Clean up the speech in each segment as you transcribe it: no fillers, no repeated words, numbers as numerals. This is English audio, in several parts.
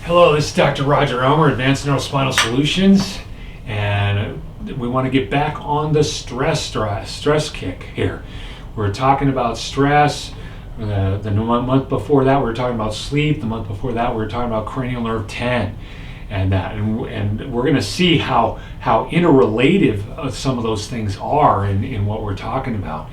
Hello, this is Dr. Roger Elmer, Advanced Neurospinal Solutions, and we want to get back on the stress kick here. We're talking about stress. The month before that, we were talking about sleep. The month before that, we were talking about cranial nerve 10, and we're going to see how interrelated some of those things are in what we're talking about.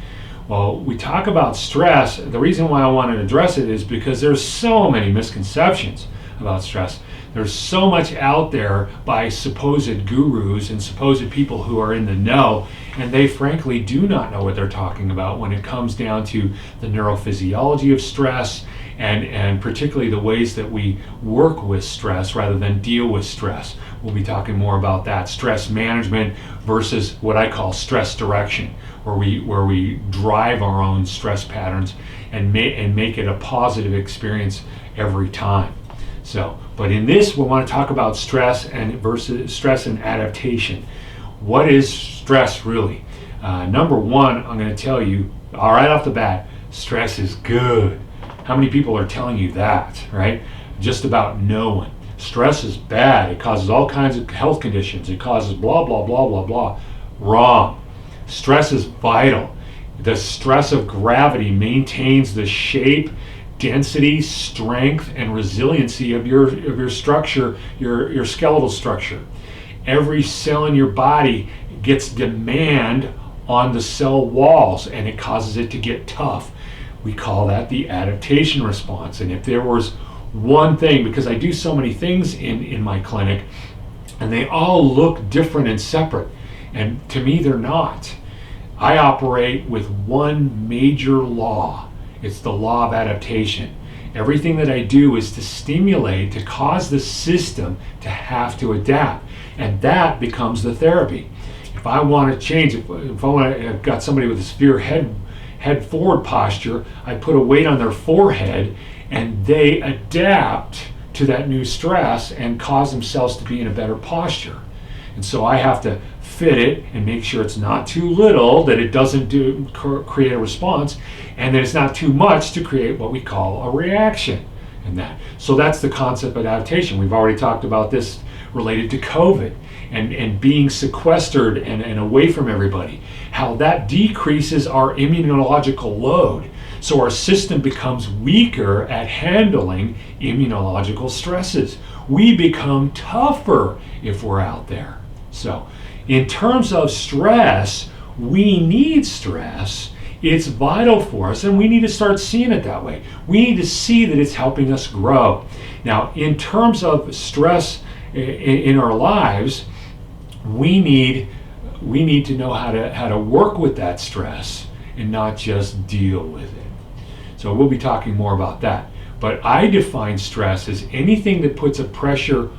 Well, we talk about stress. The reason why I want to address it is because there's so many misconceptions about stress. There's so much out there by supposed gurus and supposed people who are in the know, and they frankly do not know what they're talking about when it comes down to the neurophysiology of stress and particularly the ways that we work with stress rather than deal with stress. We'll be talking more about that, stress management versus what I call stress direction, where we drive our own stress patterns and make it a positive experience every time. So, but in this, we want to talk about stress versus stress and adaptation. What is stress really? Number one, I'm going to tell you, all right off the bat, stress is good. How many people are telling you that, right? Just about no one. Stress is bad. It causes all kinds of health conditions. It causes blah, blah, blah, blah, blah. Wrong. Stress is vital. The stress of gravity maintains the shape, density, strength, and resiliency of your structure, your skeletal structure. Every cell in your body gets demand on the cell walls, and it causes it to get tough. We call that the adaptation response. And if there was one thing, because I do so many things in my clinic, and they all look different and separate, and to me they're not. I operate with one major law. It's the law of adaptation. Everything that I do is to stimulate, to cause the system to have to adapt, and that becomes the therapy. If I want to change, if I've got somebody with a severe head forward posture, I put a weight on their forehead, and they adapt to that new stress and cause themselves to be in a better posture. And so I have to fit it and make sure it's not too little, that it doesn't create a response, and that it's not too much to create what we call a reaction. So that's the concept of adaptation. We've already talked about this related to COVID and being sequestered and away from everybody, how that decreases our immunological load. So our system becomes weaker at handling immunological stresses. We become tougher if we're out there. So in terms of stress, we need stress. It's vital for us, and we need to start seeing it that way. We need to see that it's helping us grow. Now, in terms of stress in our lives, we need to know how to work with that stress and not just deal with it. So we'll be talking more about that. But I define stress as anything that puts a pressure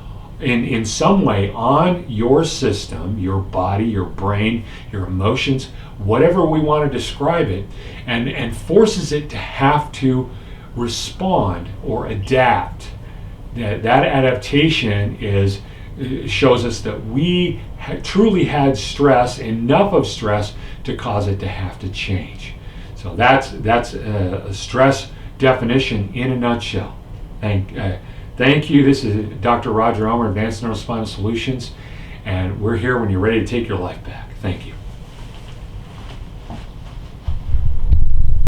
in some way on your system, your body, your brain, your emotions, whatever we want to describe it, and forces it to have to respond or adapt. That adaptation shows us that we truly had stress, enough of stress to cause it to have to change. So that's a stress definition in a nutshell. Thank you. This is Dr. Roger Elmer, Advanced Neurospinal Solutions, and we're here when you're ready to take your life back. Thank you.